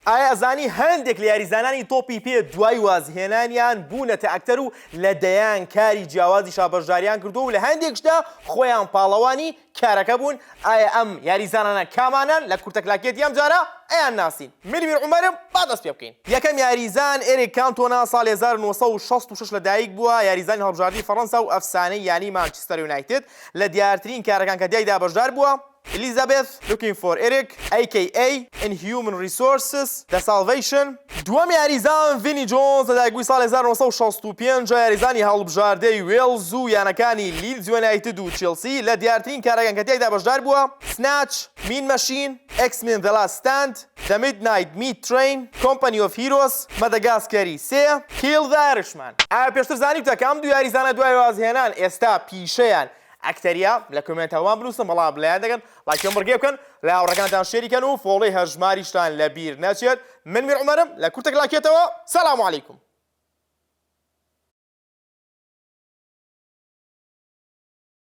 ئایا ئەزانی هەندێک لە یاریزانانی تۆپی پێ دوای وازهێنانیان بوونەتە ئەکتەر و لەدەیان کاری جیاوازی شابەشداریان کردو و لە هەندێکشدا خۆیان پاڵەوانی کارەکە بوون. ئایا ئەم یاریزانانە کامانان لە کورتەکلاکێتی ئەم جارە ئەیان ناسین؟ میر عومەرم با دەست پێ بکەین. یەکەم یاریزان ئێریک کانتۆنا ساڵی 1966 لەدایک بووە، یاریزانی هەڵبژاردنی فەڕەنسا و ئەفسانەی یانی مانچستەر یونایتد. لە دیارترین کارەکان کە دیایدا بەشدار بووە Elizabeth Looking for Eric aka in Human Resources The Salvation. دووەم یاریزان ڤینی جۆنز لەدایک بووی ساڵی 1965 یاریزانی هەڵبژاردەی وێڵز و یانەکانی لیدز یونایتد و چێلسی. لە دیارترین کارەکان کە دیایدا بەشدار بووە سناتچ، مین مەشین، X-Men The Last Stand، The Midnight Meat Train، Company of Heroes، مەدەگاسکەری 3، Kill the Irishman. ئایا پێشتر زانیتە کە ئەم دوو یاریزانە دوای وازهێنان ئێستا پیشەیان ئەکتەریە؟ لە کۆمنتەوەمان بنووسن بەڵام بڵیان دەگەن لایکیان بڕگێ بکەن، لە هاوڕێکانتان شێریکەن و فۆڵۆی هەژماریشتان لەبیر نەچێت. من میر عومەرم لە کورتەکلاکێتەوە. سەلام عەلەیکوم.